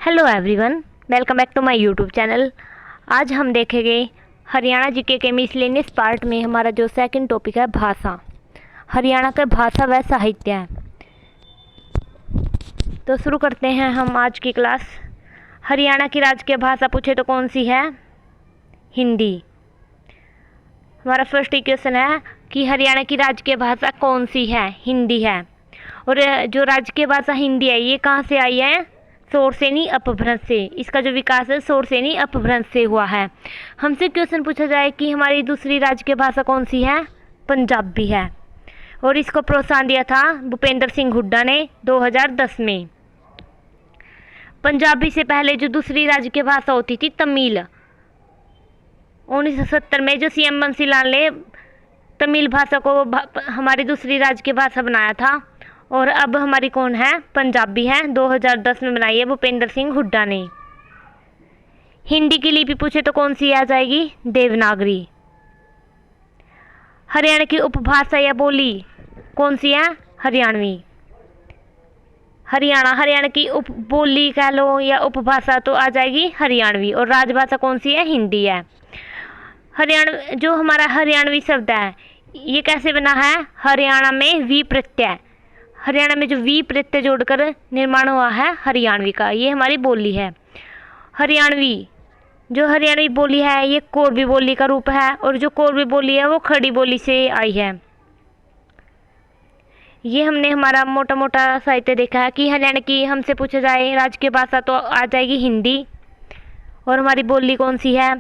Hello everyone, welcome back to my YouTube channel. आज हम देखेंगे हरियाणा जीके के मिसलेनियस पार्ट में हमारा जो सेकंड टॉपिक है भाषा। हरियाणा का भाषा व साहित्य है। तो शुरू करते हैं हम आज की क्लास। हरियाणा की राजकीय भाषा पूछे तो कौन सी है? हिंदी। हमारा फर्स्ट क्वेश्चन है कि हरियाणा की राजकीय भाषा कौन सी है? हिंदी है। और जो राजकीय भाषा हिंदी है ये कहाँ से आई है? शोरसेनी अपभ्रंश से। इसका जो विकास है शोरसेनी अपभ्रंश से हुआ है। हमसे क्वेश्चन पूछा जाए कि हमारी दूसरी राजकीय भाषा कौन सी है? पंजाबी है। और इसको प्रोत्साहन दिया था भूपेंद्र सिंह हुड्डा ने 2010 में। पंजाबी से पहले जो दूसरी राजकीय भाषा होती थी तमिल। 1970 में जो सीएम बंसी लाल ने तमिल भाषा को हमारी दूसरी राजकीय भाषा बनाया था। और अब हमारी कौन है? पंजाबी है। 2010 में बनाई है भूपेंद्र सिंह हुड्डा ने। हिंदी की लिपि पूछे तो कौन सी आ जाएगी? देवनागरी। हरियाणा की उपभाषा या बोली कौन सी है? हरियाणवी। हरियाणा की उपबोली कह लो या उपभाषा तो आ जाएगी हरियाणवी। और राजभाषा कौन सी है? हिंदी है। हरियाणा जो हमारा हरियाणवी शब्द है ये कैसे बना है? हरियाणा में वी प्रत्यय। हरियाणा में जो वी प्रत्यय जोड़कर निर्माण हुआ है हरियाणवी का, ये हमारी बोली है। हरियाणवी जो हरियाणवी बोली है ये कोरवी बोली का रूप है। और जो कोरवी बोली है वो खड़ी बोली से आई है। ये हमने हमारा मोटा मोटा साहित्य देखा है कि हरियाणा की हमसे पूछा जाए राजकीय भाषा तो आ जाएगी हिंदी। और हमारी बोली कौन सी है?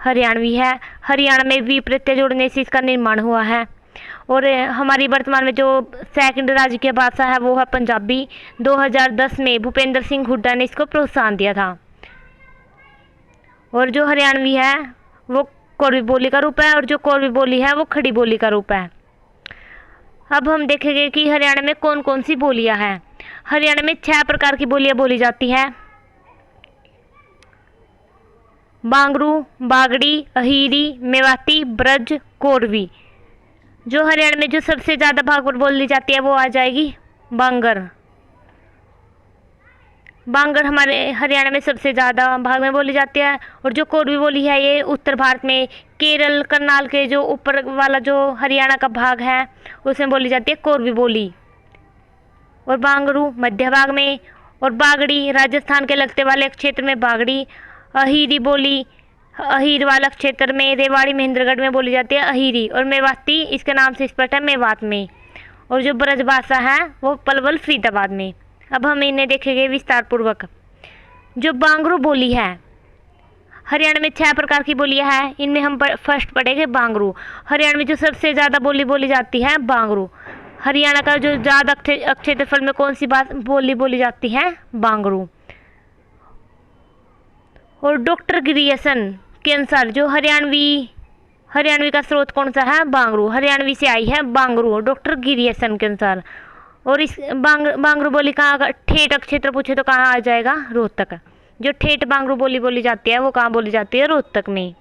हरियाणवी है। हरियाणा में वी प्रत्यय जोड़ने से इसका निर्माण हुआ है। और हमारी वर्तमान में जो सेकंड राजकीय भाषा है वो है पंजाबी। 2010 में भूपेंद्र सिंह हुड्डा ने इसको प्रोत्साहन दिया था। और जो हरियाणवी है वो कोरवी बोली का रूप है। और जो कोरवी बोली है वो खड़ी बोली का रूप है। अब हम देखेंगे कि हरियाणा में कौन कौन सी बोलियां हैं। हरियाणा में 6 प्रकार की बोलियां बोली जाती है। बांगरू, बागड़ी, अहीरी, मेवाती, ब्रज, कोरवी। जो हरियाणा में जो सबसे ज़्यादा भाग पर बोली जाती है वो आ जाएगी बांगर। बांगर हमारे हरियाणा में सबसे ज़्यादा भाग में बोली जाती है। और जो कोरवी बोली है ये उत्तर भारत में केरल करनाल के जो ऊपर वाला जो हरियाणा का भाग है उसमें बोली जाती है कोरवी बोली। और बांगरू मध्य भाग में। और बागड़ी राजस्थान के लगते वाले क्षेत्र में बागड़ी। अहीरी बोली अहीर वाला क्षेत्र में रेवाड़ी महेंद्रगढ़ में बोली जाती है अहीरी। और मेवाती इसके नाम से स्पष्ट है मेवात में। और जो ब्रज भाषा है वो पलवल फरीदाबाद में। अब हम इन्हें देखेंगे विस्तार पूर्वक। जो बांगरू बोली है हरियाणा में 6 प्रकार की बोलियां हैं। इनमें हम फर्स्ट पढ़ेंगे बांगरू। हरियाणा में जो सबसे ज़्यादा बोली जाती है बांगरू। हरियाणा का जो ज़्यादा क्षेत्रफल में कौन सी बोली बोली जाती है? बांगरू। और डॉक्टर ग्रियर्सन के अनुसार जो हरियाणवी का स्रोत कौन सा है? बांगरू। हरियाणवी से आई है बांगरू डॉक्टर ग्रियर्सन के अनुसार। और इस बांगरू बोली कहाँ? ठेठ क्षेत्र पूछे तो कहाँ आ जाएगा? रोहतक। जो ठेठ बांगरू बोली जाती है वो कहाँ बोली जाती है? रोहतक में।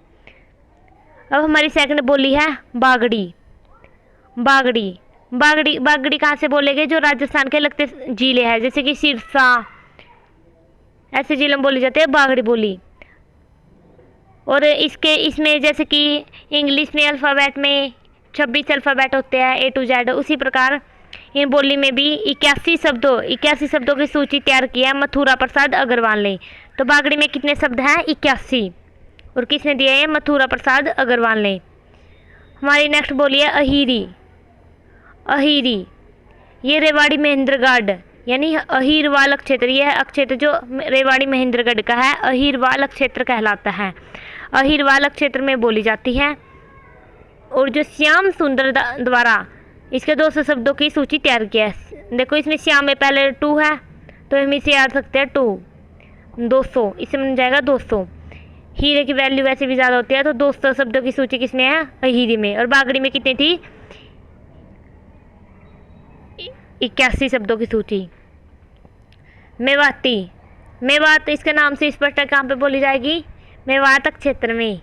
अब हमारी सेकंड बोली है बागड़ी। बागड़ी कहाँ से बोलेंगे? जो राजस्थान के लगते जिले हैं जैसे कि सिरसा, ऐसे जिलों में बोली जाती है बागड़ी बोली। और इसमें जैसे कि इंग्लिश में अल्फ़ाबेट में 26 अल्फ़ाबेट होते हैं A to Z, उसी प्रकार इन बोली में भी 81 शब्दों की सूची तैयार की है मथुरा प्रसाद अग्रवाल ने। तो बागड़ी में कितने शब्द हैं? 81। और किसने दिया है? मथुरा प्रसाद अग्रवाल ने। हमारी नेक्स्ट बोली है अहीरी। ये रेवाड़ी महेंद्रगढ़ यानी अहीरवाल क्षेत्र, यह क्षेत्र जो रेवाड़ी महेंद्रगढ़ का है अहीरवाल क्षेत्र कहलाता है। अहीरवाल क्षेत्र में बोली जाती है। और जो श्याम सुंदर द्वारा इसके 200 शब्दों की सूची तैयार की है। देखो इसमें श्याम में पहले 2 है तो हम इसे याद सकते हैं 200, इसे बन जाएगा 200। हीरे की वैल्यू वैसे भी ज़्यादा होती है तो 200 शब्दों की सूची किसमें है? अहीरी में। और बागड़ी में कितनी थी? 81 शब्दों की सूची। मेवात इसके नाम से स्पष्ट है कहाँ पे बोली जाएगी? मेवात क्षेत्र में।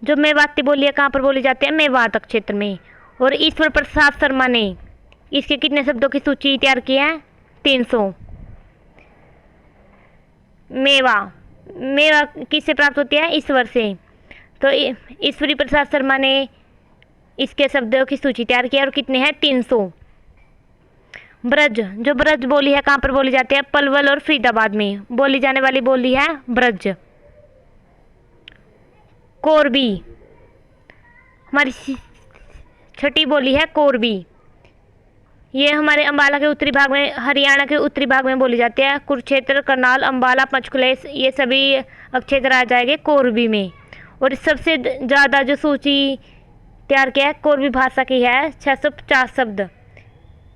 जो मेवाती बोली है कहाँ पर बोली जाती है? मेवात क्षेत्र में। और ईश्वर प्रसाद शर्मा ने इसके कितने शब्दों की सूची तैयार की है? 300। मेवा, मेवा किससे प्राप्त होती है? ईश्वर से। तो ईश्वरी प्रसाद शर्मा ने इसके शब्दों की सूची तैयार की और कितने हैं? 300। ब्रज, जो ब्रज बोली है कहाँ पर बोली जाती है? पलवल और फरीदाबाद में बोली जाने वाली बोली है ब्रज। कोरबी, हमारी छठी बोली है कोरबी। ये हमारे अंबाला के उत्तरी भाग में, हरियाणा के उत्तरी भाग में बोली जाती है। कुरुक्षेत्र, करनाल, अंबाला, पंचकुला ये सभी क्षेत्र आ जाएंगे कोरबी में। और सबसे ज़्यादा जो सूची तैयार किया है कोरबी भाषा की है 650 शब्द।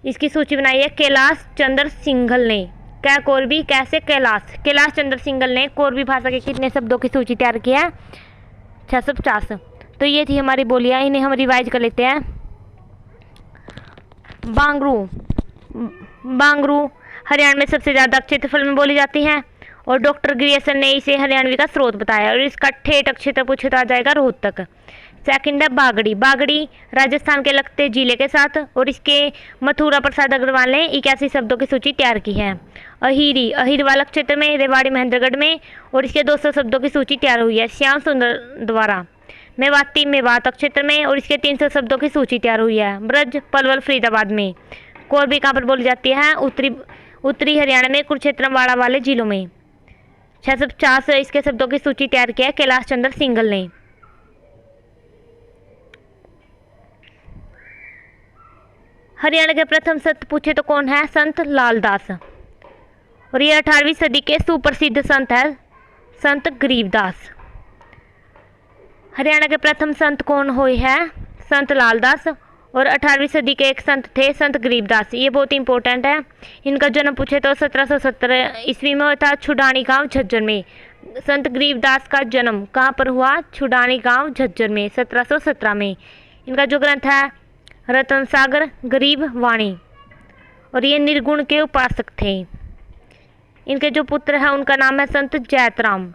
इसकी सूची बनाई है कैलाश चंद्र सिंघल ने। क्या कोरबी, कैसे? कैलाश चंद्र सिंघल ने कोरबी भाषा के कितने शब्दों की सूची तैयार की है? 650। तो ये थी हमारी बोलियाँ, इन्हें हम रिवाइज कर लेते हैं। बांगरू, बांगरू हरियाणा में सबसे ज़्यादा क्षेत्रफल में बोली जाती है और डॉक्टर ग्रियर्सन ने इसे हरियाणवी का स्रोत बताया और इसका ठेठ क्षेत्र पूछे तो आ जाएगा रोहतक। सेकंड है बागड़ी, बागड़ी राजस्थान के लगते जिले के साथ और इसके मथुरा प्रसाद अग्रवाल ने 81 शब्दों की सूची तैयार की है। अहिरी, अहिर वाला क्षेत्र में, रेवाड़ी महेंद्रगढ़ में और इसके 200 शब्दों की सूची तैयार हुई है श्याम सुंदर द्वारा। मेवाती, मेवात क्षेत्र में और इसके 300 शब्दों की सूची तैयार हुई है। ब्रज, पलवल, फरीदाबाद में। कोरबी कहाँ पर बोली जाती है? उत्तरी हरियाणा में, कुरुक्षेत्र, अम्बाड़ा वाले जिलों में। 650 इसके शब्दों की सूची तैयार की है कैलाश चंद्र सिंघल ने। हरियाणा के प्रथम संत पूछे तो कौन है? संत लालदास। और ये 18वीं सदी के सुप्रसिद्ध संत है संत गरीबदास। हरियाणा के प्रथम संत कौन हुए हैं? संत लालदास। और 18वीं सदी के एक संत थे संत गरीबदास। ये बहुत इंपॉर्टेंट है। इनका जन्म पूछे तो 1770 ईस्वी में हुआ था छुडानी गांव झज्जर में। संत गरीबदास का जन्म कहाँ पर हुआ? छुडानी गांव झज्जर में 1717 में। इनका जो ग्रंथ है रतन सागर गरीब वाणी और ये निर्गुण के उपासक थे। इनके जो पुत्र हैं उनका नाम है संत जैतराम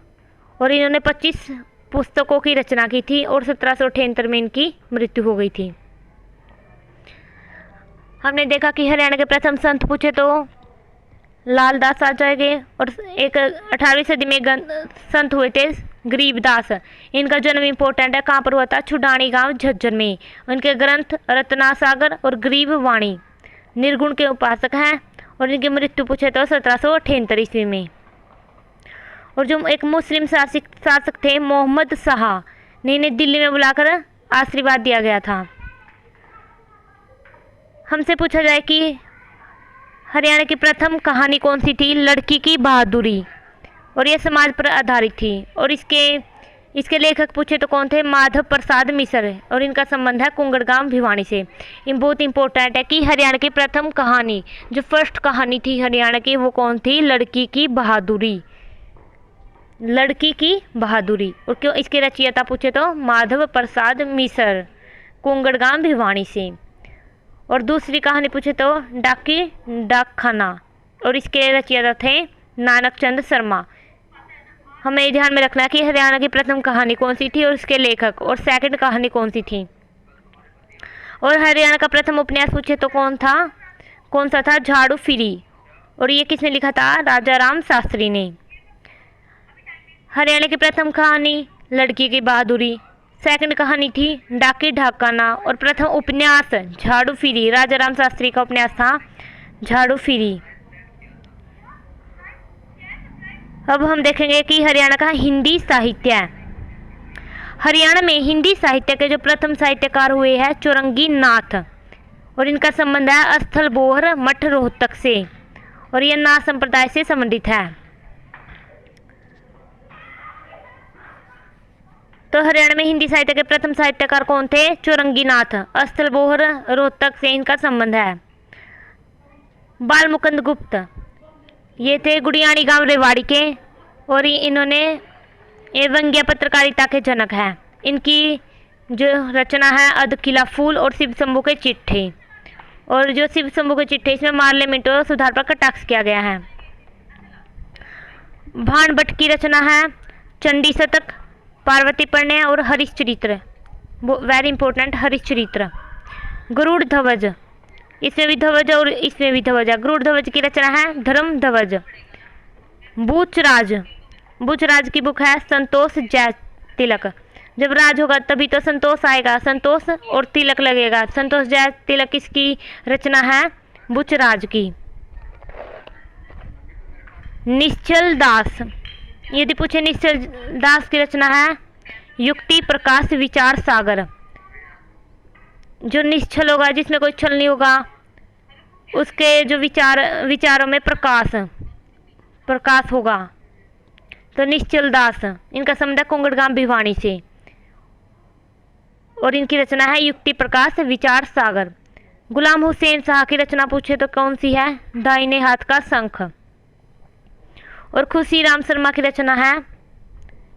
और इन्होंने 25 पुस्तकों की रचना की थी और 1778 में इनकी मृत्यु हो गई थी। हमने देखा कि हरियाणा के प्रथम संत पूछे तो लालदास आ जाएंगे और एक 18वीं सदी में संत हुए थे गरीबदास। इनका जन्म इंपॉर्टेंट है, कहाँ पर हुआ था? छुडानी गांव झज्जर में। उनके ग्रंथ रत्नासागर और गरीब वाणी निर्गुण के उपासक हैं और इनकी मृत्यु पूछे तो 1778 ईस्वी में। और जो एक मुस्लिम शासक थे मोहम्मद शाह ने इन्हें दिल्ली में बुलाकर आशीर्वाद दिया गया था। हमसे पूछा जाए कि हरियाणा की प्रथम कहानी कौन सी थी? लड़की की बहादुरी और यह समाज पर आधारित थी। और इसके लेखक पूछे तो कौन थे? माधव प्रसाद मिश्र और इनका संबंध है कुंगड़गांव भिवानी से। ये बहुत इंपॉर्टेंट है कि हरियाणा की प्रथम कहानी, जो फर्स्ट कहानी थी हरियाणा की, वो कौन थी? लड़की की बहादुरी, लड़की की बहादुरी। और क्यों इसके रचयिता पूछे तो माधव प्रसाद मिश्र कुंगड़गांव भिवानी से। और दूसरी कहानी पूछे तो डाकी डाकखाना और इसके रचयिता थे नानक चंद शर्मा। हमें ध्यान में रखना है कि हरियाणा की प्रथम कहानी कौन सी थी और इसके लेखक, और सेकंड कहानी कौन सी थी। और हरियाणा का प्रथम उपन्यास पूछे तो कौन सा था? झाड़ू फिरी और ये किसने लिखा था? राजा राम शास्त्री ने। हरियाणा की प्रथम कहानी लड़की की बहादुरी, सेकंड कहानी थी डाकी ढाकाना और प्रथम उपन्यास झाड़ू फिरी राजा राम शास्त्री का उपन्यास था झाड़ू फिरी। अब हम देखेंगे कि हरियाणा का हिंदी साहित्य। हरियाणा में हिंदी साहित्य के जो प्रथम साहित्यकार हुए हैं चौरंगी नाथ और इनका संबंध है स्थल बोहर मठ रोहतक से और यह नाथ संप्रदाय से संबंधित है। तो हरियाणा में हिंदी साहित्य के प्रथम साहित्यकार कौन थे? चौरंगी नाथ, स्थल बोहर रोहतक से इनका संबंध है। बालमुकुंद गुप्त, ये थे गुड़ियाणी गांव रेवाड़ी के और इन्होंने व्यंग्य पत्रकारिता के जनक हैं। इनकी जो रचना है अध किला फूल और शिव शंभू के चिट्ठे, और जो शिव शंभू के चिट्ठे इसमें पार्लियामेंट और सुधार पर कटाक्ष किया गया है। भान भट्ट की रचना है चंडी शतक, पार्वती प्रणय और हरिश्चरित्र, वेरी इंपॉर्टेंट हरिश्चरित्र। गरुड़ ध्वज, इसमें भी ध्वज और इसमें भी ध्वज है। गरुड़ ध्वज की रचना है धर्म ध्वज। बूचराज, बूचराज की बुक है संतोष जय तिलक। जब राज होगा तभी तो संतोष आएगा, संतोष और तिलक लगेगा। संतोष जय तिलक किसकी रचना है? बूचराज की। निश्चल दास, यदि पूछे निश्चल दास की रचना है युक्ति प्रकाश विचार सागर। जो निश्चल होगा, जिसमें कोई छल नहीं होगा, उसके जो विचारों में प्रकाश होगा, तो निश्चल दास। इनका संबंध है कोंगड़गांव भिवानी से और इनकी रचना है युक्ति प्रकाश विचार सागर। गुलाम हुसैन शाह की रचना पूछे तो कौन सी है? दाहिने हाथ का शंख। और खुशीराम शर्मा की रचना है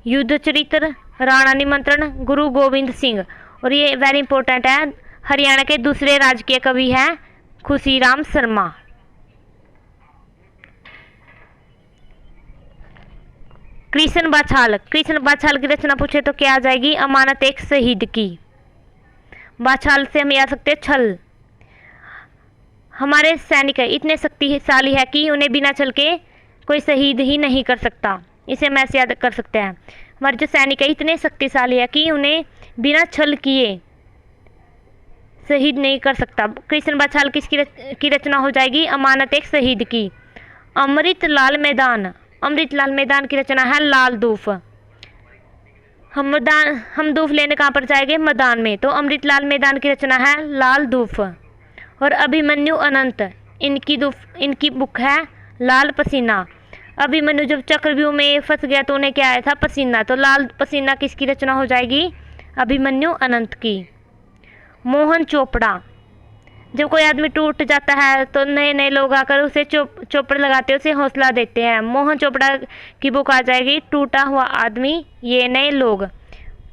युद्ध चरित्र, राणा निमंत्रण, गुरु गोविंद सिंह। और ये वेरी इंपॉर्टेंट है, हरियाणा के दूसरे राजकीय कवि हैं खुशीराम शर्मा। कृष्ण बाछाल, कृष्ण बाछाल की रचना पूछे तो क्या आ जाएगी? अमानत एक शहीद की। बाछाल से हम याद सकते हैं छल। हमारे सैनिक इतने शक्तिशाली है कि उन्हें बिना छल के कोई शहीद ही नहीं कर सकता। इसे हम ऐसे याद कर सकते हैं, हमारे जो सैनिक है इतने शक्तिशाली है कि उन्हें बिना छल किए शहीद नहीं कर सकता। कृष्ण बाछाल किसकी रचना हो जाएगी? अमानत एक शहीद की। अमृतलाल मैदान, अमृतलाल मैदान की रचना है लाल दूफ। हम दूफ लेने कहाँ पर जाएंगे? मैदान में। तो अमृतलाल मैदान की रचना है लाल दूफ। और अभिमन्यु अनंत, इनकी बुक है लाल पसीना। अभिमन्यु जब चक्रव्यूह में फंस गया तो उन्हें क्या आया था? पसीना। तो लाल पसीना किसकी रचना हो जाएगी? अभिमन्यु अनंत की। मोहन चोपड़ा, जब कोई आदमी टूट जाता है तो नए नए लोग आकर उसे चोपड़ लगाते हैं, उसे हौसला देते हैं। मोहन चोपड़ा की बुक आ जाएगी टूटा हुआ आदमी ये नए लोग।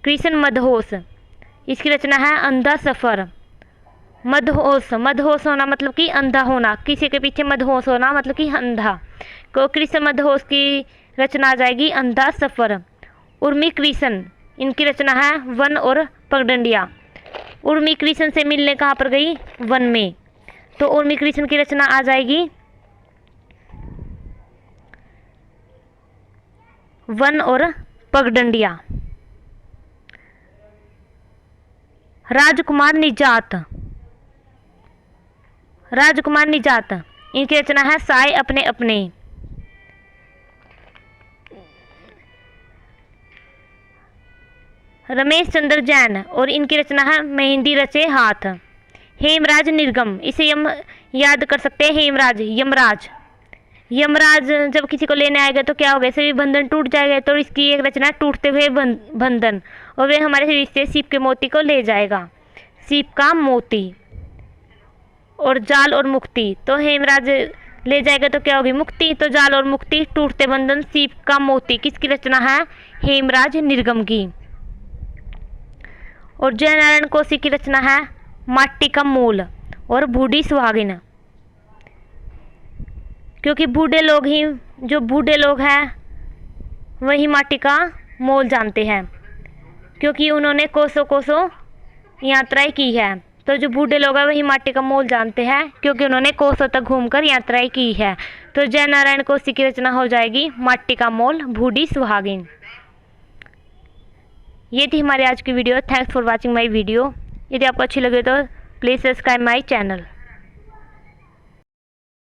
कृष्ण मदहोश, इसकी रचना है अंधा सफ़र। मदहोश, मदहोश होना मतलब कि अंधा होना, किसी के पीछे मदहोश होना मतलब कि अंधा। तो कृष्ण मदहोश की रचना आ जाएगी अंधा सफ़र। उर्मी कृष्ण, इनकी रचना है वन और पगडंडिया। उर्मी कृष्ण से मिलने कहाँ पर गई? वन में। तो उर्मी कृष्ण की रचना आ जाएगी वन और पगडंडिया। राजकुमार निजात, राजकुमार निजात, इनकी रचना है साए अपने अपने। रमेश चंद्र जैन और इनकी रचना है मेहंदी रचे हाथ। हेमराज निर्गम, इसे हम याद कर सकते हैं हेमराज, यमराज। यमराज जब किसी को लेने आएगा तो क्या होगा? सभी बंधन टूट जाएगा। तो इसकी एक रचना टूटते हुए बंधन, और वे हमारे शरीर से सीप के मोती को ले जाएगा, सीप का मोती। और जाल और मुक्ति, तो हेमराज ले जाएगा तो क्या होगी? मुक्ति। तो जाल और मुक्ति, टूटते बंधन, सीप का मोती, किसकी रचना है? हेमराज निर्गम की। और जयनारायण कोशी की रचना है माटी का मोल और बूढ़ी सुहागिन। क्योंकि बूढ़े लोग ही, जो बूढ़े लोग हैं वही माटी का मोल जानते हैं, क्योंकि उन्होंने कोसों कोसों यात्राएं की है। तो जो बूढ़े लोग हैं वही माटी का मोल जानते हैं, क्योंकि उन्होंने कोसों तक घूमकर यात्राएं की है। तो जयनारायण कोशी की रचना हो जाएगी माटी का मोल, बूढ़ी सुहागिन। ये थी हमारी आज की video. Thanks for watching my video. यदि आपको अच्छी लगे तो प्लीज़ सब्सक्राइब माई चैनल।